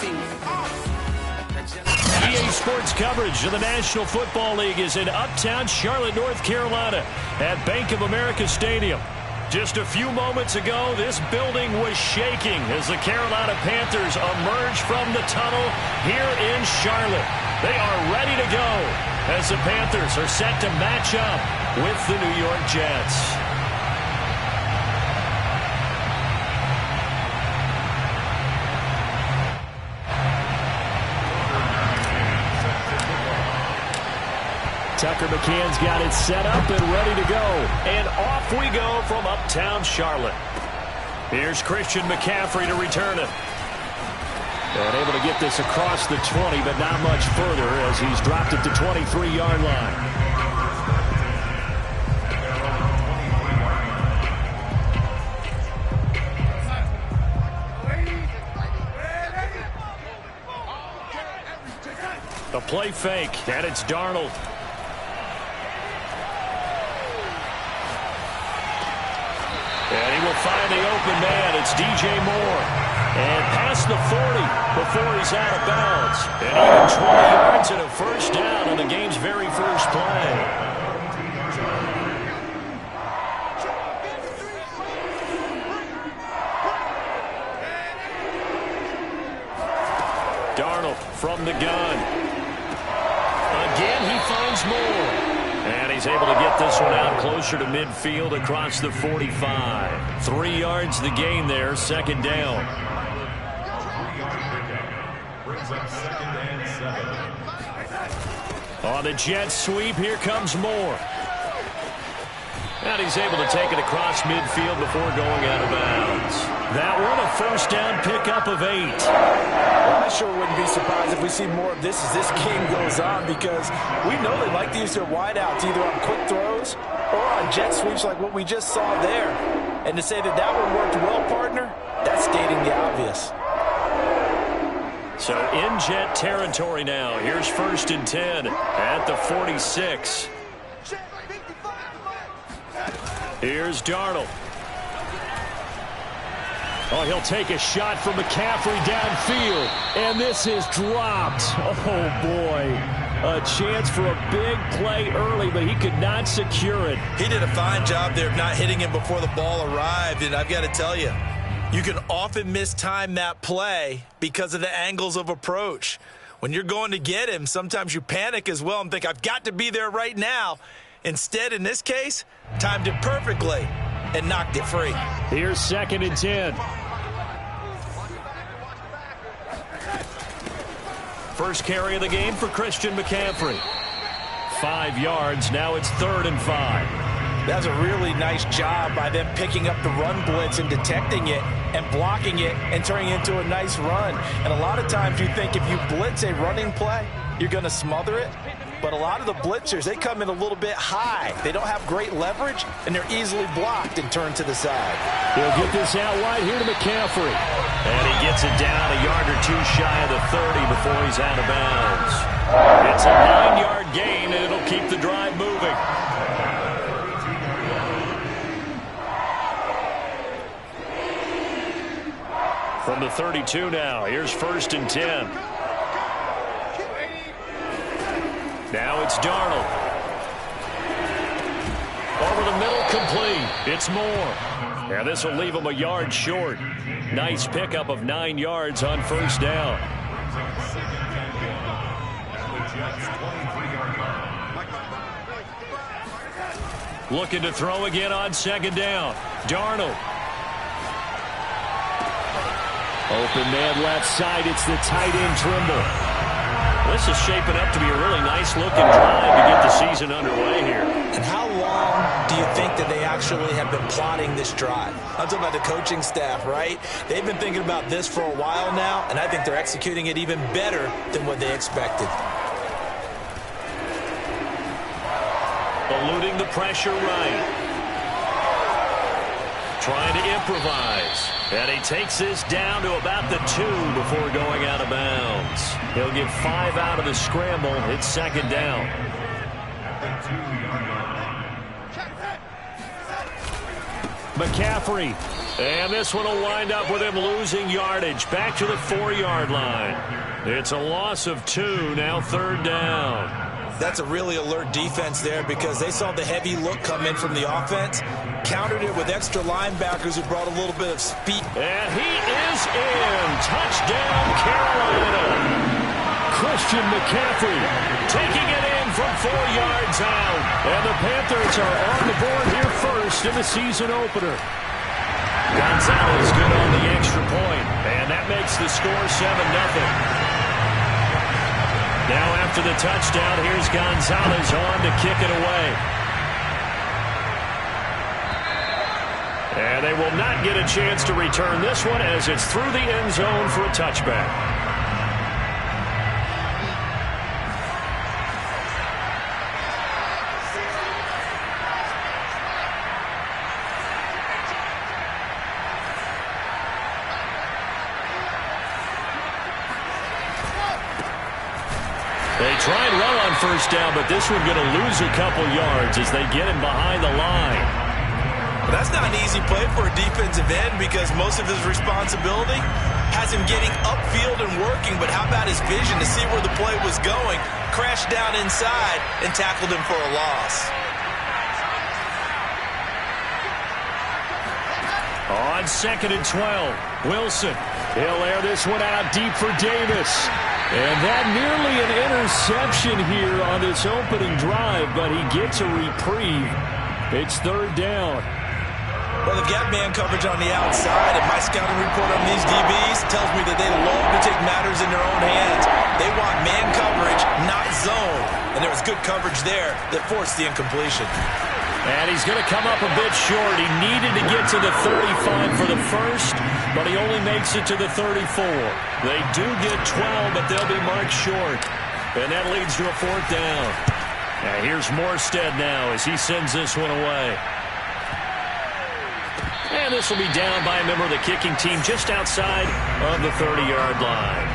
EA Sports coverage of the National Football League is in uptown Charlotte, North Carolina at Bank of America Stadium. Just a few moments ago, this building was shaking as the Carolina Panthers emerge from the tunnel here in Charlotte. They are ready to go as the Panthers are set to match up with the New York Jets. Tucker McCann's got it set up and ready to go. And off we go from uptown Charlotte. Here's Christian McCaffrey to return it. And able to get this across the 20, but not much further as he's dropped it to 23-yard line. The play fake, and it's Darnold. And he will find the open man. It's DJ Moore. And past the 40 before he's out of bounds. And even 20 yards and a first down on the game's very first play. Darnold from the gun. Again, he finds Moore. And he's able to get this one out closer to midfield across the 45. 3 yards the gain there, second down. On the jet sweep, here comes Moore. And he's able to take it across midfield before going out of bounds. That one, a first down pickup of 8. Well, I sure wouldn't be surprised if we see more of this as this game goes on, because we know they like to use their wideouts either on quick throws or on jet sweeps like what we just saw there. And to say that that one worked well, partner, that's stating the obvious. So in jet territory now. Here's 1st and 10 at the 46. Here's Darnold. Oh, he'll take a shot from McCaffrey downfield. And this is dropped. Oh, boy. A chance for a big play early, but he could not secure it. He did a fine job there of not hitting him before the ball arrived. And I've got to tell you, you can often mistime that play because of the angles of approach. When you're going to get him, sometimes you panic as well and think, I've got to be there right now. Instead, in this case, timed it perfectly and knocked it free. Here's 2nd and 10. First carry of the game for Christian McCaffrey. 5 yards. Now it's 3rd and 5. That's a really nice job by them picking up the run blitz and detecting it and blocking it and turning it into a nice run. And a lot of times you think if you blitz a running play, you're going to smother it. But a lot of the blitzers, they come in a little bit high. They don't have great leverage, and they're easily blocked and turned to the side. He'll get this out wide here to McCaffrey. And he gets it down a yard or two shy of the 30 before he's out of bounds. It's a 9-yard gain, and it'll keep the drive moving. From the 32 now, here's 1st and 10. Now it's Darnold. Over the middle, complete. It's Moore. Now this will leave him a yard short. Nice pickup of 9 yards on first down. Looking to throw again on 2nd down. Darnold. Open man left side. It's the tight end Trimble. This is shaping up to be a really nice-looking drive to get the season underway here. And how long do you think that they actually have been plotting this drive? I'm talking about the coaching staff, right? They've been thinking about this for a while now, and I think they're executing it even better than what they expected. Eluding the pressure right. Trying to improvise. And he takes this down to about the 2 before going out of bounds. He'll get 5 out of the scramble. It's 2nd down. McCaffrey. And this one will wind up with him losing yardage. Back to the 4-yard line. It's a loss of 2, now 3rd down. That's a really alert defense there because they saw the heavy look come in from the offense, countered it with extra linebackers who brought a little bit of speed. And he is in. Touchdown, Carolina. Christian McCaffrey taking it in from 4 yards out. And the Panthers are on the board here first in the season opener. Gonzalez good on the extra point, and that makes the score 7-0. Now after the touchdown, here's Gonzalez on to kick it away. And they will not get a chance to return this one as it's through the end zone for a touchback. They tried well on first down, but this one going to lose a couple yards as they get him behind the line. Well, that's not an easy play for a defensive end because most of his responsibility has him getting upfield and working, but how about his vision to see where the play was going, crashed down inside, and tackled him for a loss. On 2nd and 12, Wilson. He'll air this one out deep for Davis. And that nearly an interception here on this opening drive, but he gets a reprieve. It's 3rd down. Well, they've got man coverage on the outside, and my scouting report on these DBs tells me that they love to take matters in their own hands. They want man coverage, not zone. And there was good coverage there that forced the incompletion. And he's going to come up a bit short. He needed to get to the 35 for the first, but he only makes it to the 34. They do get 12, but they'll be marked short. And that leads to a 4th down. Now here's Morstead now as he sends this one away. And this will be down by a member of the kicking team just outside of the 30-yard line.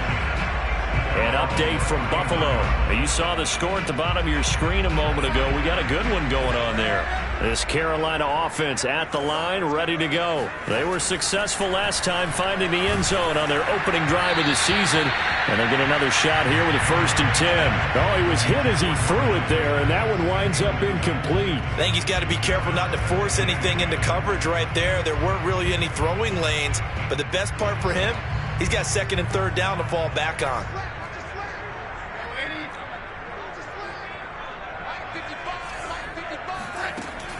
An update from Buffalo. You saw the score at the bottom of your screen a moment ago. We got a good one going on there. This Carolina offense at the line, ready to go. They were successful last time finding the end zone on their opening drive of the season. And they'll get another shot here with a 1st and 10. Oh, he was hit as he threw it there, and that one winds up incomplete. I think he's got to be careful not to force anything into coverage right there. There weren't really any throwing lanes. But the best part for him, he's got 2nd and 3rd down to fall back on.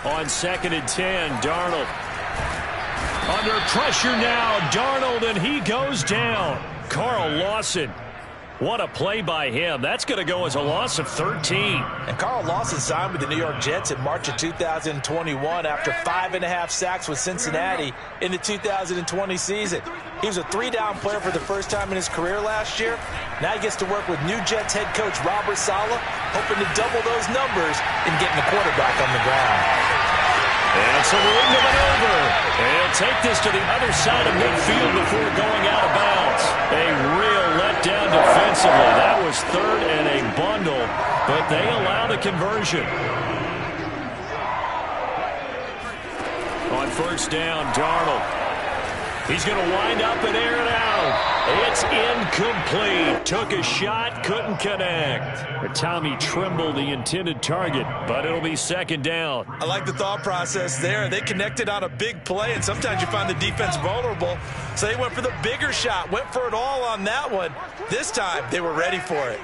On 2nd and 10, Darnold. Under pressure now, Darnold, and he goes down. Carl Lawson. What a play by him. That's going to go as a loss of 13. And Carl Lawson signed with the New York Jets in March of 2021 after 5.5 sacks with Cincinnati in the 2020 season. He was a 3-down player for the first time in his career last year. Now he gets to work with new Jets head coach Robert Saleh, hoping to double those numbers and getting the quarterback on the ground. And some room to maneuver. And he'll take this to the other side of midfield before going out of bounds. A real letdown defensively. That was 3rd and a bundle, but they allow the conversion. On 1st down, Darnold. He's going to wind up and air it out. It's incomplete. Took a shot, couldn't connect. Tommy Tremble, the intended target, but it'll be 2nd down. I like the thought process there. They connected on a big play, and sometimes you find the defense vulnerable. So they went for the bigger shot, went for it all on that one. This time, they were ready for it.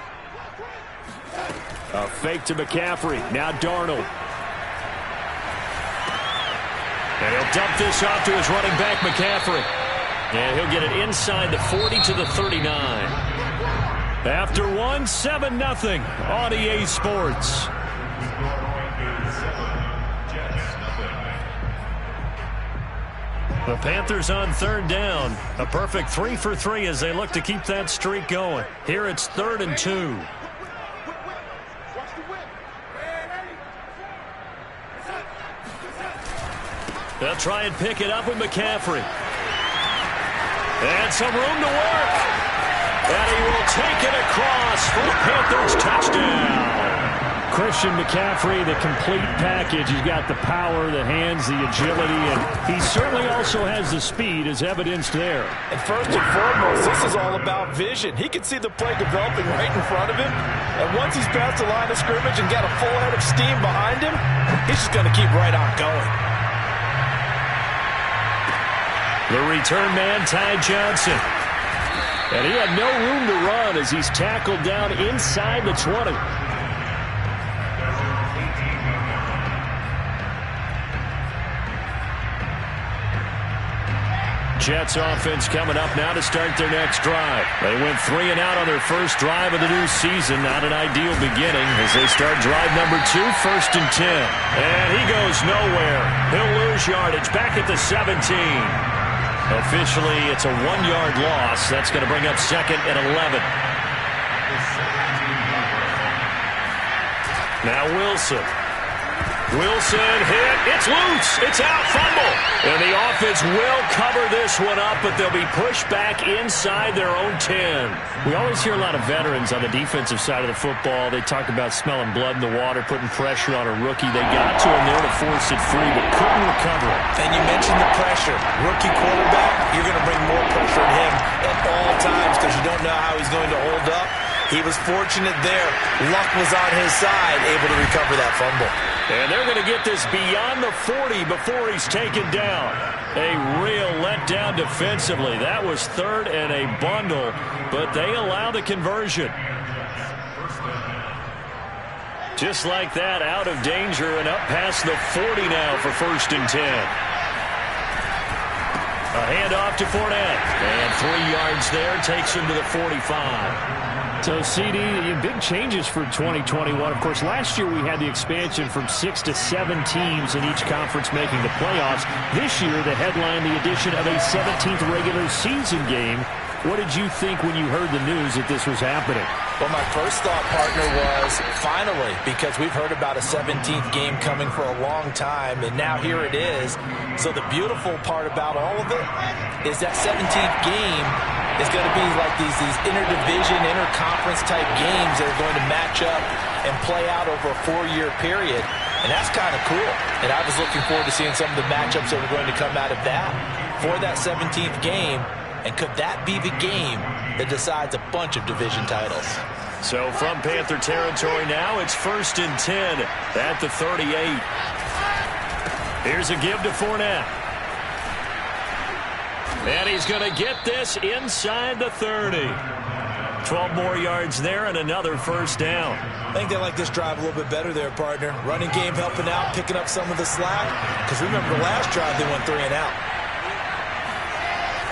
A fake to McCaffrey. Now Darnold. And he'll dump this off to his running back, McCaffrey. And he'll get it inside the 40 to the 39. After 7-0 on EA Sports. The Panthers on 3rd down. A perfect 3 for 3 as they look to keep that streak going. Here it's 3rd and 2. They'll try and pick it up with McCaffrey. And some room to work. And he will take it across for the Panthers touchdown. Christian McCaffrey, the complete package. He's got the power, the hands, the agility, and he certainly also has the speed, as evidenced there. And first and foremost, this is all about vision. He can see the play developing right in front of him, and once he's past the line of scrimmage and got a full head of steam behind him, he's just going to keep right on going. The return man, Ty Johnson. And he had no room to run as he's tackled down inside the 20. Jets offense coming up now to start their next drive. They went 3 and out on their first drive of the new season. Not an ideal beginning as they start drive number 2, 1st and 10. And he goes nowhere. He'll lose yardage back at the 17. Officially, it's a 1-yard loss. That's going to bring up 2nd and 11. Now Wilson. Wilson hit. It's loose. It's out. Fumble. And the offense will cover this one up, but they'll be pushed back inside their own 10. We always hear a lot of veterans on the defensive side of the football. They talk about smelling blood in the water, putting pressure on a rookie. They got to him there to force it free, but couldn't recover it. And you mentioned the pressure. Rookie quarterback, you're going to bring more pressure on him at all times because you don't know how he's going to hold up. He was fortunate there. Luck was on his side, able to recover that fumble. And they're going to get this beyond the 40 before he's taken down. A real letdown defensively. That was 3rd and a bundle, but they allow the conversion. Just like that, out of danger and up past the 40 now for 1st and 10. A handoff to Fournette. And 3 yards there takes him to the 45. So, CD, big changes for 2021. Of course, last year we had the expansion from 6 to 7 teams in each conference making the playoffs. This year, the headline, the addition of a 17th regular season game. What did you think when you heard the news that this was happening? Well, my first thought, partner, was finally, because we've heard about a 17th game coming for a long time, and now here it is. So the beautiful part about all of it is that 17th game is going to be like these interdivision, interconference type games that are going to match up and play out over a 4-year period. And that's kind of cool. And I was looking forward to seeing some of the matchups that were going to come out of that for that 17th game. And could that be the game that decides a bunch of division titles? So from Panther territory now, it's 1st and 10 at the 38. Here's a give to Fournette. And he's going to get this inside the 30. 12 more yards there and another 1st down. I think they like this drive a little bit better there, partner. Running game helping out, picking up some of the slack. Because remember the last drive, they went 3 and out.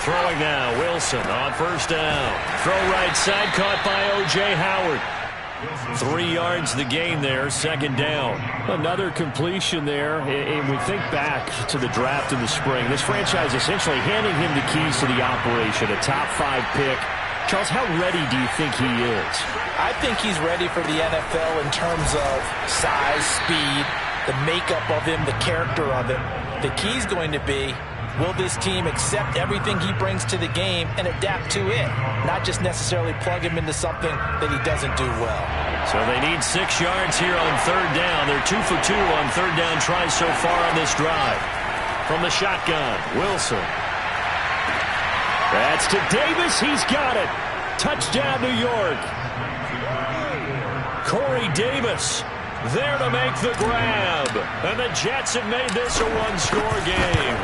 Throwing now, Wilson on 1st down. Throw right side, caught by O.J. Howard. 3 yards the gain there, 2nd down. Another completion there, and we think back to the draft in the spring. This franchise essentially handing him the keys to the operation, a top 5 pick. Charles, how ready do you think he is? I think he's ready for the NFL in terms of size, speed, the makeup of him, the character of him. The key's going to be, will this team accept everything he brings to the game and adapt to it? Not just necessarily plug him into something that he doesn't do well. So they need 6 yards here on 3rd down. They're 2 for 2 on 3rd down tries so far on this drive. From the shotgun, Wilson. That's to Davis. He's got it. Touchdown, New York. Corey Davis there to make the grab. And the Jets have made this a 1-score game.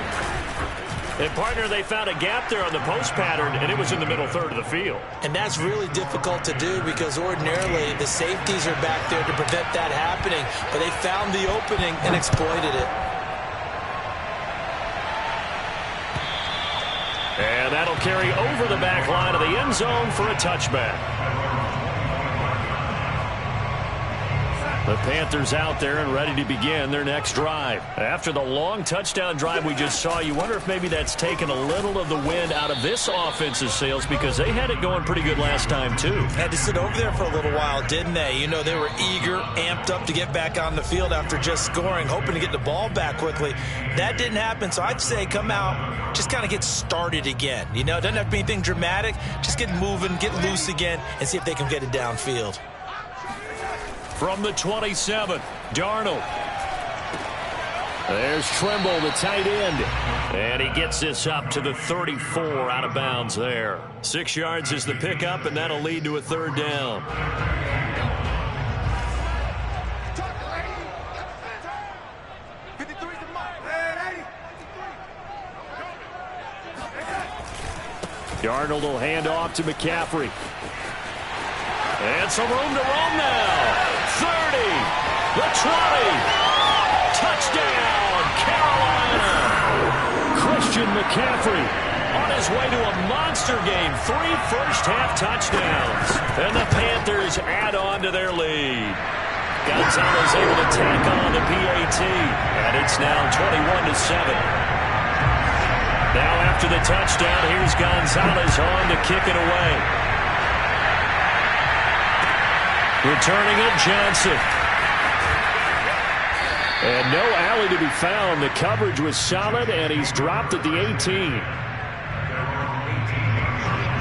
And, partner, they found a gap there on the post pattern, and it was in the middle 3rd of the field. And that's really difficult to do because ordinarily the safeties are back there to prevent that happening. But they found the opening and exploited it. And that'll carry over the back line of the end zone for a touchback. The Panthers out there and ready to begin their next drive. After the long touchdown drive we just saw, you wonder if maybe that's taken a little of the wind out of this offense's sails because they had it going pretty good last time too. Had to sit over there for a little while, didn't they? You know, they were eager, amped up to get back on the field after just scoring, hoping to get the ball back quickly. That didn't happen, so I'd say come out, just kind of get started again. You know, it doesn't have to be anything dramatic. Just get moving, get loose again, and see if they can get it downfield. From the 27, Darnold. There's Trimble, the tight end. And he gets this up to the 34 out of bounds there. 6 yards is the pickup, and that'll lead to a third down. Darnold will hand off to McCaffrey. And some room to roam now. 30, the 20. Touchdown, Carolina. Christian McCaffrey on his way to a monster game. 3 first-half touchdowns. And the Panthers add on to their lead. Gonzalez able to tack on the PAT. And it's now 21-7. Now after the touchdown, here's Gonzalez on to kick it away. Returning it, Johnson. And no alley to be found. The coverage was solid, and he's dropped at the 18.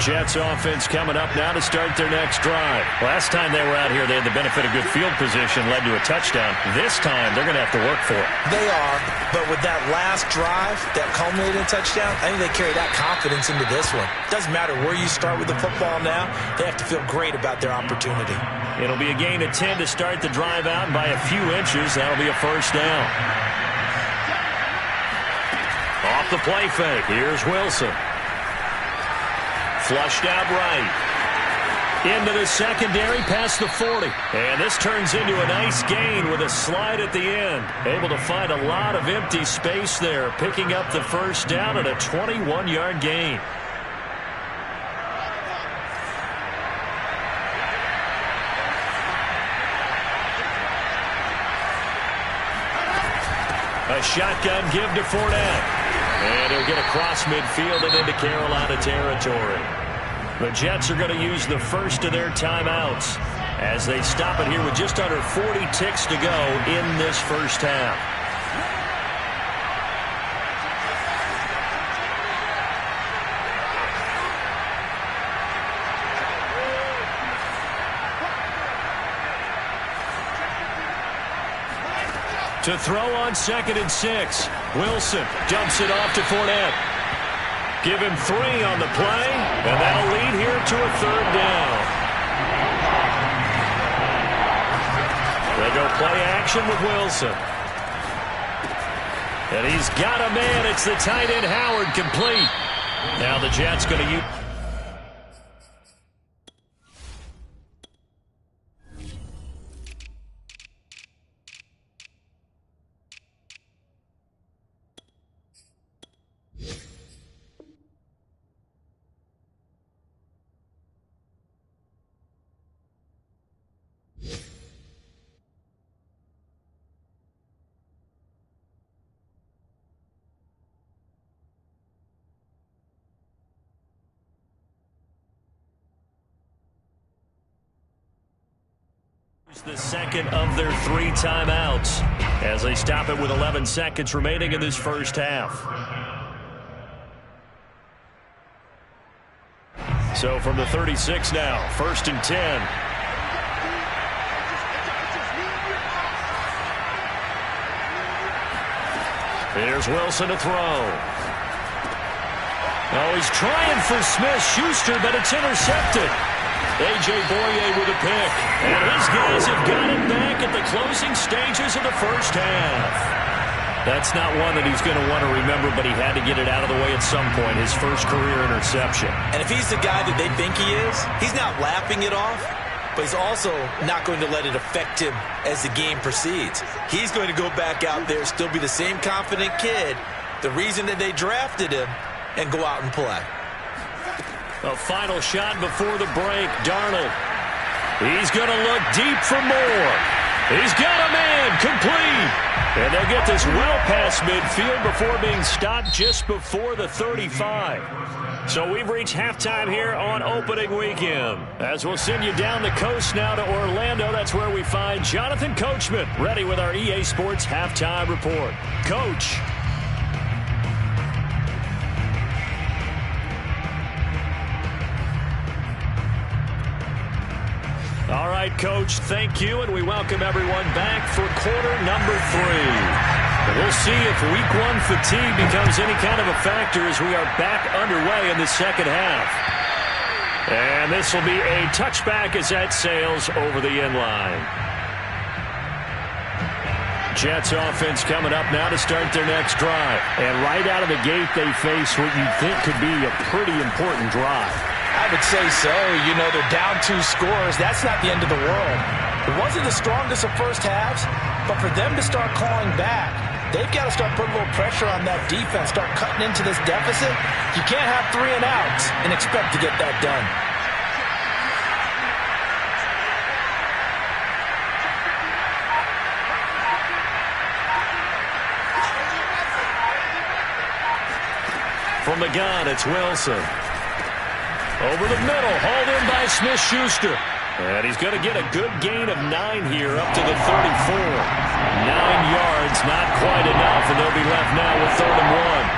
Jets offense coming up now to start their next drive. Last time they were out here, they had the benefit of good field position, led to a touchdown. This time, they're going to have to work for it. They are, but with that last drive that culminated in a touchdown, I think they carry that confidence into this one. Doesn't matter where you start with the football now, they have to feel great about their opportunity. It'll be a gain of 10 to start the drive out, and by a few inches, that'll be a first down. Off the play fake, here's Wilson. Flushed out right. Into the secondary past the 40. And this turns into a nice gain with a slide at the end. Able to find a lot of empty space there, picking up the first down at a 21-yard gain. A shotgun give to Fournette. And he'll get across midfield and into Carolina territory. The Jets are going to use the first of their timeouts as they stop it here with just under 40 ticks to go in this first half. To throw on 2nd and 6. Wilson dumps it off to Fournette. Give him 3 on the play, and that'll lead here to a third down. They go play action with Wilson. And he's got a man. It's the tight end Howard, complete. Now the Jets going to use... the second of their 3 timeouts as they stop it with 11 seconds remaining in this first half. So from the 36 now, 1st and 10. Here's Wilson to throw. Oh, he's trying for Smith-Schuster, but it's intercepted. A.J. Boye with a pick. And his guys have got it back at the closing stages of the first half. That's not one that he's going to want to remember, but he had to get it out of the way at some point, his first career interception. And if he's the guy that they think he is, he's not laughing it off, but he's also not going to let it affect him as the game proceeds. He's going to go back out there, still be the same confident kid, the reason that they drafted him, and go out and play. A final shot before the break. Darnold. He's going to look deep for more. He's got a man, complete. And they'll get this well past midfield before being stopped just before the 35. So we've reached halftime here on opening weekend. As we'll send you down the coast now to Orlando, that's where we find Jonathan Coachman ready with our EA Sports halftime report. Coach. All right, Coach. Thank you, and we welcome everyone back for quarter number 3. And we'll see if Week 1 fatigue becomes any kind of a factor as we are back underway in the second half. And this will be a touchback as that sails over the end line. Jets offense coming up now to start their next drive. And right out of the gate, they face what you think could be a pretty important drive. I would say so. You know, they're down 2 scores. That's not the end of the world. It wasn't the strongest of first halves, but for them to start clawing back, they've got to start putting a little pressure on that defense, start cutting into this deficit. You can't have 3 and outs and expect to get that done. From the gun, it's Wilson. Over the middle, hauled in by Smith-Schuster. And he's going to get a good gain of 9 here up to the 34. 9 yards, not quite enough, and they'll be left now with 3rd and 1.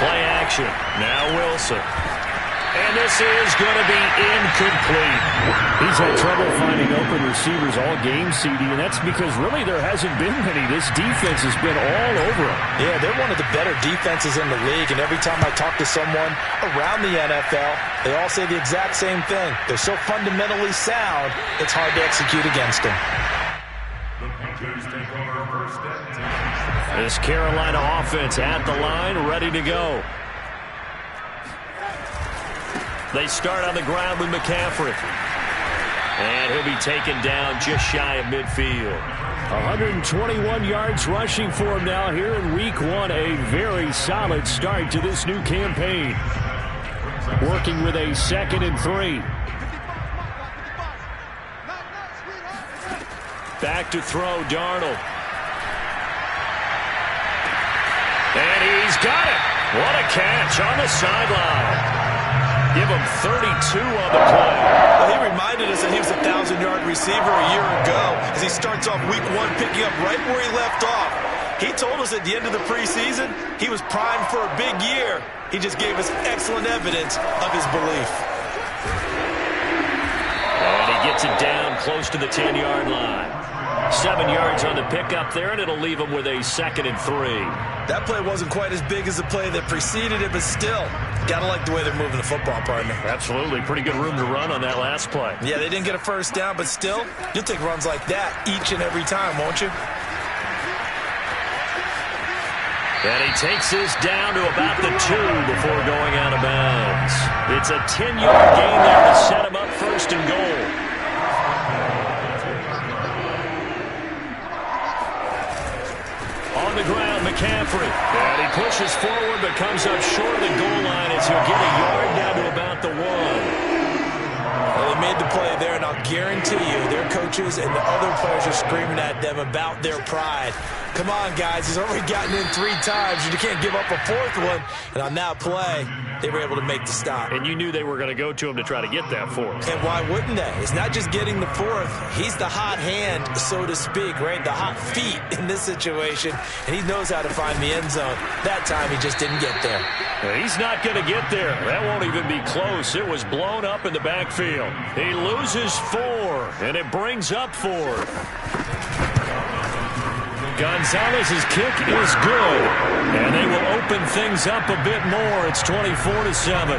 Play action. Now Wilson. And this is going to be incomplete. He's had trouble finding open receivers all game, CD, and that's because really there hasn't been many. This defense has been all over him. Yeah, they're one of the better defenses in the league, and every time I talk to someone around the NFL, they all say the exact same thing. They're so fundamentally sound, it's hard to execute against them. This Carolina offense at the line, ready to go. They start on the ground with McCaffrey. And he'll be taken down just shy of midfield. 121 yards rushing for him now here in Week 1. A very solid start to this new campaign. Working with a 2nd and 3. Back to throw, Darnold. And he's got it. What a catch on the sideline. Give him 32 on the play. Well, he reminded us that he was a 1,000-yard receiver a year ago as he starts off Week 1 picking up right where he left off. He told us at the end of the preseason he was primed for a big year. He just gave us excellent evidence of his belief. And he gets it down close to the 10-yard line. 7 yards on the pickup there, and it'll leave him with a 2nd and 3. That play wasn't quite as big as the play that preceded it, but still, gotta like the way they're moving the football, partner. Absolutely. Pretty good room to run on that last play. Yeah, they didn't get a first down, but still, you'll take runs like that each and every time, won't you? And he takes this down to about the 2 before going out of bounds. It's a 10-yard gain there to set him up 1st and goal. On the ground, McCaffrey. And he pushes forward but comes up short of the goal line as he'll get a yard down to about the 1. Well, they made the play there, and I'll guarantee you their coaches and the other players are screaming at them about their pride. Come on, guys. He's already gotten in 3 times. You can't give up a 4th one. And on that play, they were able to make the stop. And you knew they were going to go to him to try to get that 4th. And why wouldn't they? It's not just getting the 4th. He's the hot hand, so to speak, right? The hot feet in this situation. And he knows how to find the end zone. That time, he just didn't get there. He's not going to get there. That won't even be close. It was blown up in the backfield. He loses 4, and it brings up 4th. Gonzalez's kick is good, and they will open things up a bit more. It's 24-7.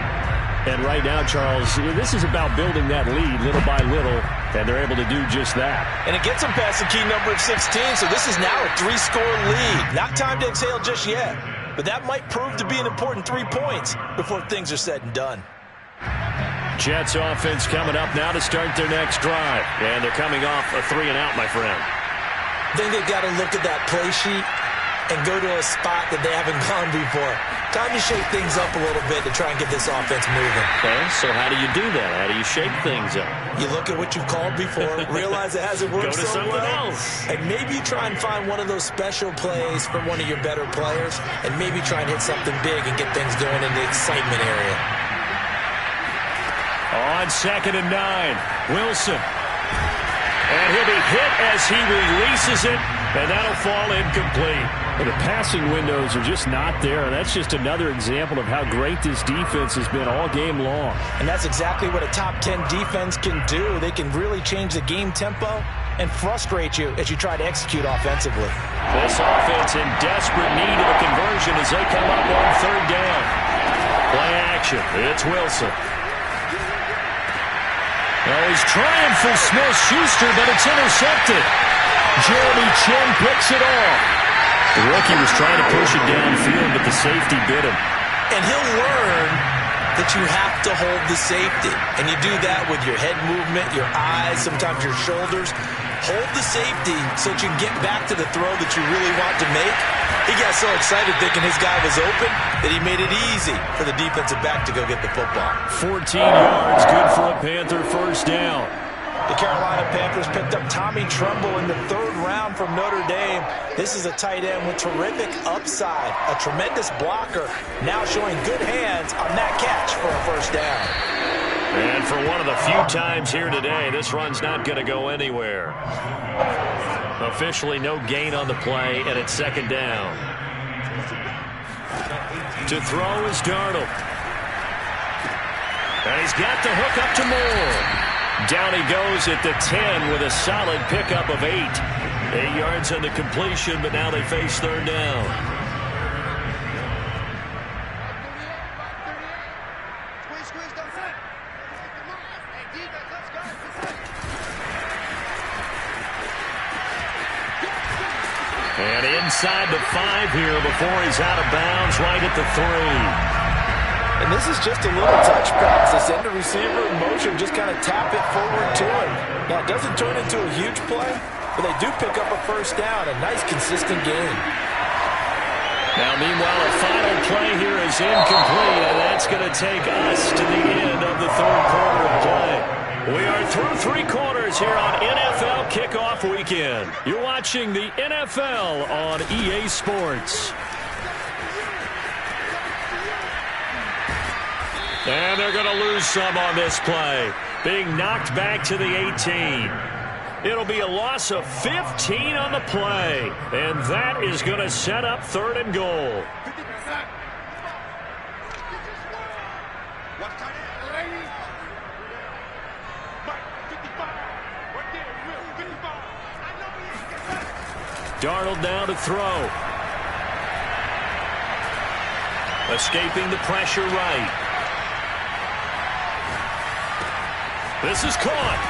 And right now, Charles, this is about building that lead little by little, and they're able to do just that. And it gets them past the key number of 16, so this is now a 3-score lead. Not time to exhale just yet, but that might prove to be an important 3 points before things are said and done. Jets offense coming up now to start their next drive, and they're coming off a 3-and-out, my friend. I think they've got to look at that play sheet and go to a spot that they haven't gone before. Time to shake things up a little bit to try and get this offense moving. Okay, so how do you do that? How do you shake things up? You look at what you've called before, realize it hasn't worked so well. Go to something else. And maybe try and find one of those special plays from one of your better players, and maybe try and hit something big and get things going in the excitement area. On 2nd and 9, Wilson. And he'll be hit as he releases it, and that'll fall incomplete. Well, the passing windows are just not there. That's just another example of how great this defense has been all game long. And that's exactly what a top 10 defense can do. They can really change the game tempo and frustrate you as you try to execute offensively. This offense in desperate need of a conversion as they come up on third down. Play action. It's Wilson. Well, he's trying for Smith-Schuster, but it's intercepted. Jeremy Chin picks it off. The rookie was trying to push it downfield, but the safety bit him. And he'll learn that you have to hold the safety. And you do that with your head movement, your eyes, sometimes your shoulders. Hold the safety so that you can get back to the throw that you really want to make. He got so excited thinking his guy was open that he made it easy for the defensive back to go get the football. 14 yards, good for a Panther first down. The Carolina Panthers picked up Tommy Tremble in the third round from Notre Dame. This is a tight end with terrific upside, a tremendous blocker, now showing good hands on that catch for a first down. And for one of the few times here today, this run's not going to go anywhere. Officially no gain on the play, and it's second down. To throw is Darnold. And he's got the hook up to Moore. Down he goes at the 10 with a solid pickup of 8. 8 yards on the completion, but now they face third down. And inside the 5 here before he's out of bounds, right at the 3. And this is just a little touch pass. They send the receiver in motion, just kind of tap it forward to him. Now, it doesn't turn into a huge play, but they do pick up a first down. A nice, consistent game. Now, meanwhile, a final play here is incomplete, and that's going to take us to the end of the third quarter of play. We are through 3 quarters here on NFL Kickoff Weekend. You're watching the NFL on EA Sports. And they're going to lose some on this play, being knocked back to the 18. It'll be a loss of 15 on the play, and that is going to set up third and goal. Darnold now to throw. Escaping the pressure right. This is caught.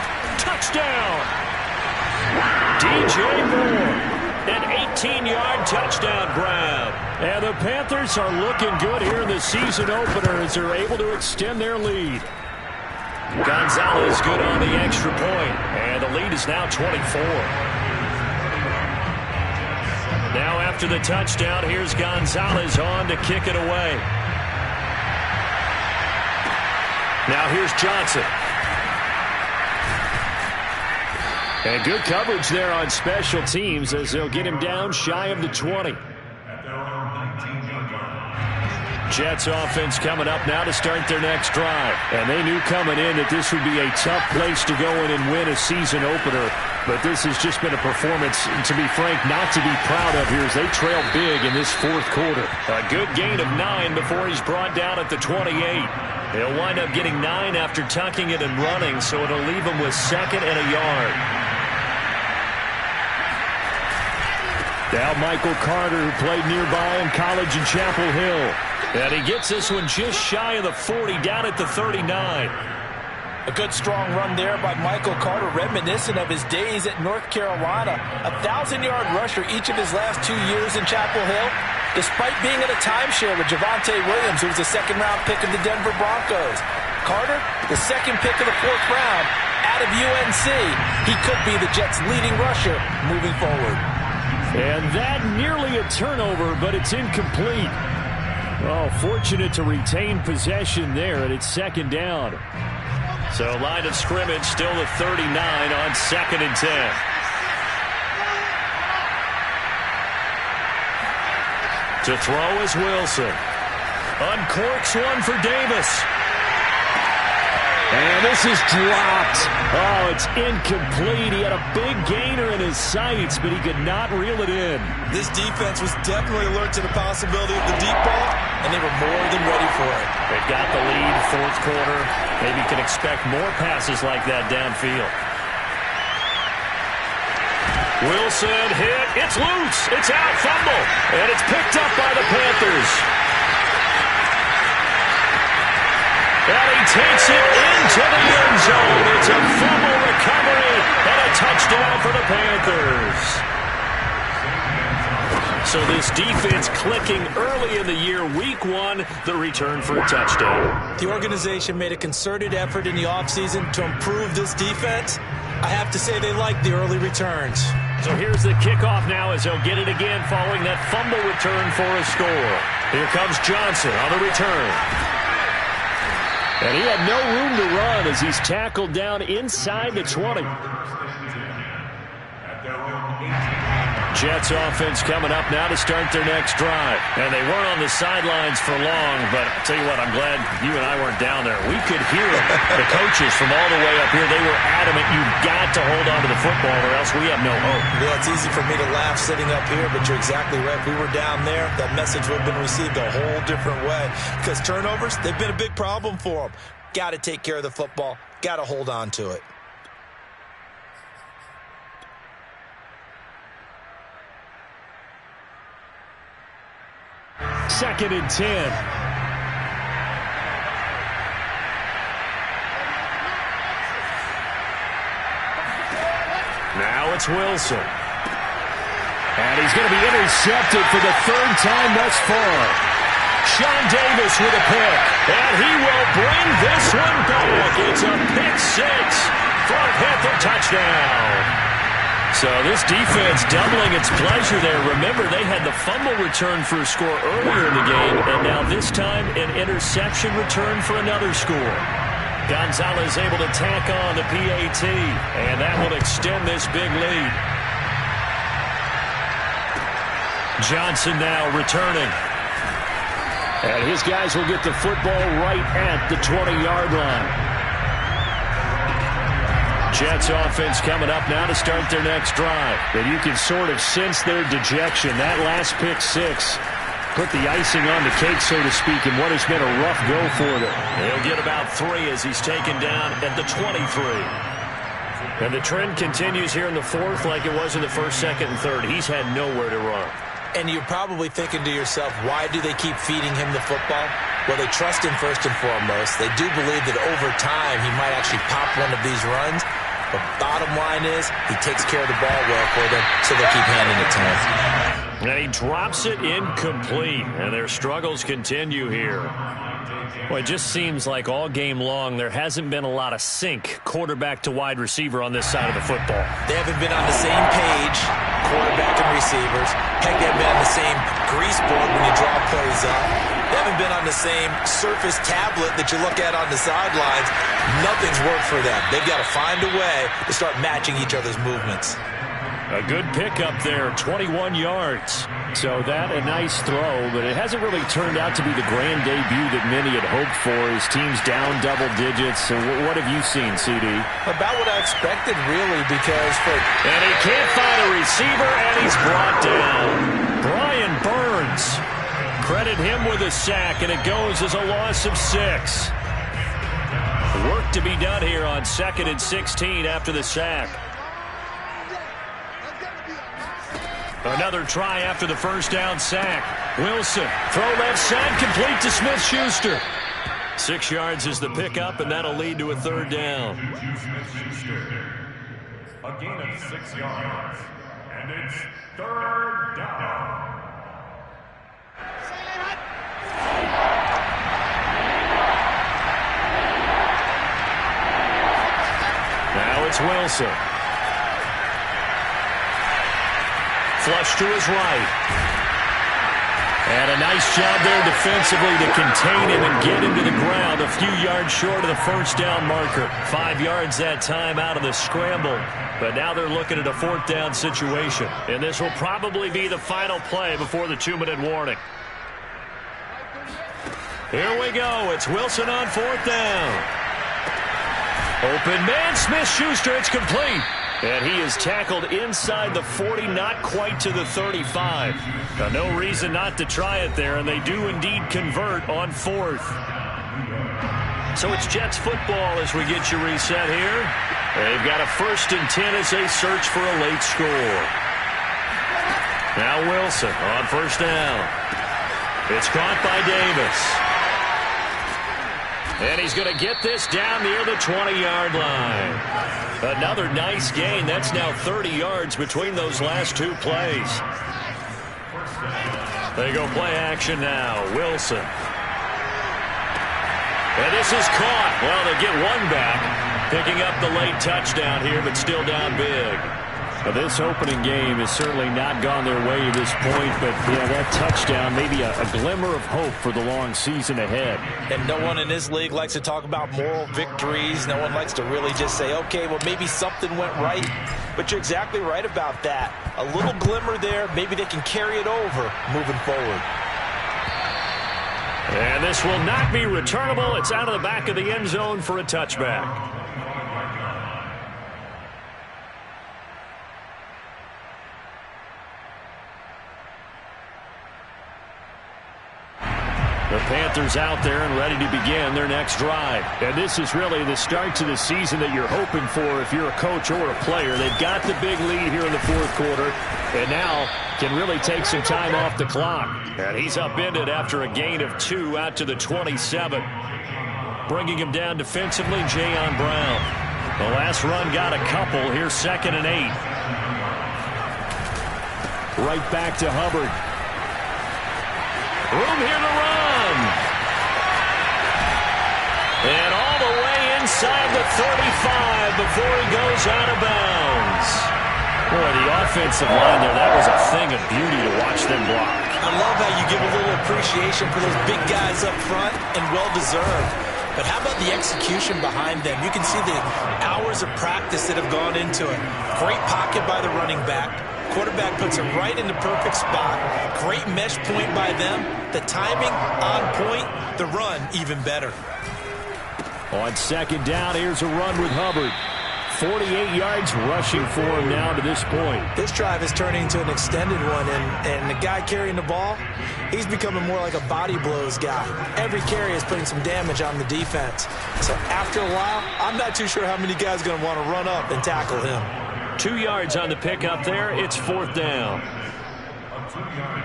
Touchdown. DJ Moore. An 18-yard touchdown grab. And the Panthers are looking good here in the season opener as they're able to extend their lead. Gonzalez good on the extra point. And the lead is now 24. Now after the touchdown, here's Gonzalez on to kick it away. Now here's Johnson. And good coverage there on special teams as they'll get him down shy of the 20. Jets offense coming up now to start their next drive. And they knew coming in that this would be a tough place to go in and win a season opener. But this has just been a performance, to be frank, not to be proud of here as they trail big in this fourth quarter. A good gain of 9 before he's brought down at the 28. He'll wind up getting 9 after tucking it and running, so it'll leave him with 2nd and a yard. Now Michael Carter, who played nearby in college in Chapel Hill. And he gets this one just shy of the 40, down at the 39. A good strong run there by Michael Carter, reminiscent of his days at North Carolina. A 1,000-yard rusher each of his last 2 years in Chapel Hill. Despite being in a timeshare with Javonte Williams, who was a second-round pick of the Denver Broncos. Carter, the second pick of the 4th round out of UNC. He could be the Jets' leading rusher moving forward. And that nearly a turnover, but it's incomplete. Oh, fortunate to retain possession there, and it's 2nd down. So line of scrimmage still the 39 on 2nd and 10. To throw is Wilson. Uncorks one for Davis. And this is dropped. Oh, it's incomplete. He had a big gainer in his sights, but he could not reel it in. This defense was definitely alert to the possibility of the deep ball, and they were more than ready for it. They've got the lead, fourth quarter. Maybe can expect more passes like that downfield. Wilson hit. It's loose. It's out. Fumble. And it's picked up by the Panthers. And he takes it into the end zone. It's a fumble recovery and a touchdown for the Panthers. So this defense clicking early in the year. Week 1, the return for a touchdown. The organization made a concerted effort in the offseason to improve this defense. I have to say they like the early returns. So here's the kickoff now as they'll get it again following that fumble return for a score. Here comes Johnson on the return. And he had no room to run as he's tackled down inside the 20. Jets offense coming up now to start their next drive. And they weren't on the sidelines for long, but I'll tell you what, I'm glad you and I weren't down there. We could hear them. The coaches from all the way up here, they were adamant, you've got to hold on to the football or else we have no hope. Yeah, it's easy for me to laugh sitting up here, but you're exactly right. If we were down there, that message would have been received a whole different way. Because turnovers, they've been a big problem for them. Got to take care of the football. Got to hold on to it. Second and 10. Now it's Wilson. And he's going to be intercepted for the third time thus far. Sean Davis with a pick. And he will bring this one back. It's a pick 6 for a Panther touchdown. So this defense doubling its pleasure there. Remember, they had the fumble return for a score earlier in the game, and now this time an interception return for another score. Gonzalez able to tack on the PAT, and that will extend this big lead. Johnson now returning. And his guys will get the football right at the 20-yard line. Jets offense coming up now to start their next drive. And you can sort of sense their dejection. That last pick 6 put the icing on the cake, so to speak, in what has been a rough go for them. He'll get about 3 as he's taken down at the 23. And the trend continues here in the fourth like it was in the first, second, and third. He's had nowhere to run. And you're probably thinking to yourself, why do they keep feeding him the football? Well, they trust him first and foremost. They do believe that over time he might actually pop one of these runs. But bottom line is, he takes care of the ball well for them, so they'll keep handing it to him. And he drops it incomplete, and their struggles continue here. Well, it just seems like all game long there hasn't been a lot of sync quarterback to wide receiver on this side of the football. They haven't been on the same page, quarterback and receivers. Heck, they haven't been on the same grease board when you draw plays up. They haven't been on the same surface tablet that you look at on the sidelines. Nothing's worked for them. They've got to find a way to start matching each other's movements. A good pickup there, 21 yards. So that a nice throw, but it hasn't really turned out to be the grand debut that many had hoped for. His team's down double digits. So what have you seen, CD? About what I expected, really, because And he can't find a receiver, and he's brought down. Brian Burns. Credit him with a sack, and it goes as a loss of 6. Work to be done here on 2nd and 16 after the sack. Another try after the first down sack. Wilson, throw left side, complete to Smith-Schuster. 6 yards is the pickup, and that'll lead to a third down. A gain of 6 yards, and it's third down. Now it's Wilson. Flush to his right. And a nice job there defensively to contain him and get him to the ground a few yards short of the first down marker. 5 yards that time out of the scramble. But now they're looking at a fourth down situation. And this will probably be the final play before the 2-minute warning. Here we go. It's Wilson on fourth down. Open man, Smith-Schuster, it's complete. And he is tackled inside the 40, not quite to the 35. Now, no reason not to try it there, and they do indeed convert on 4th. So it's Jets football as we get you reset here. They've got a 1st and 10 as they search for a late score. Now Wilson on 1st down. It's caught by Davis. And he's going to get this down near the 20-yard line. Another nice gain. That's now 30 yards between those last 2 plays. They go play action now. Wilson. And this is caught. Well, they get one back, picking up the late touchdown here, but still down big. Well, this opening game has certainly not gone their way to this point, but yeah, that touchdown, maybe a glimmer of hope for the long season ahead. And no one in this league likes to talk about moral victories. No one likes to really just say, okay, well, maybe something went right. But you're exactly right about that. A little glimmer there. Maybe they can carry it over moving forward. And this will not be returnable. It's out of the back of the end zone for a touchback. The Panthers out there and ready to begin their next drive. And this is really the start to the season that you're hoping for if you're a coach or a player. They've got the big lead here in the 4th quarter and now can really take some time off the clock. And he's upended after a gain of 2 out to the 27. Bringing him down defensively, Jayon Brown. The last run got a couple. Here's 2nd and 8. Right back to Hubbard. Room here to run. And all the way inside the 35 before he goes out of bounds. Boy, the offensive line there, that was a thing of beauty to watch them block. I love how you give a little appreciation for those big guys up front, and well-deserved. But how about the execution behind them? You can see the hours of practice that have gone into it. Great pocket by the running back. Quarterback puts it right in the perfect spot. Great mesh point by them. The timing on point. The run even better. On 2nd down, here's a run with Hubbard. 48 yards rushing for him now to this point. This drive is turning into an extended one, and the guy carrying the ball, he's becoming more like a body blows guy. Every carry is putting some damage on the defense. So after a while, I'm not too sure how many guys are going to want to run up and tackle him. 2 yards on the pickup there. It's 4th down. A 2-yard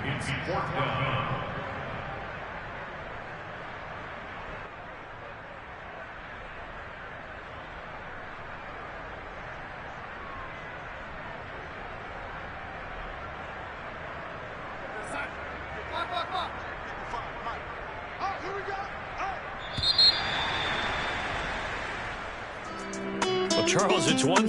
gain. It's 4th down. Well, Charles, it's one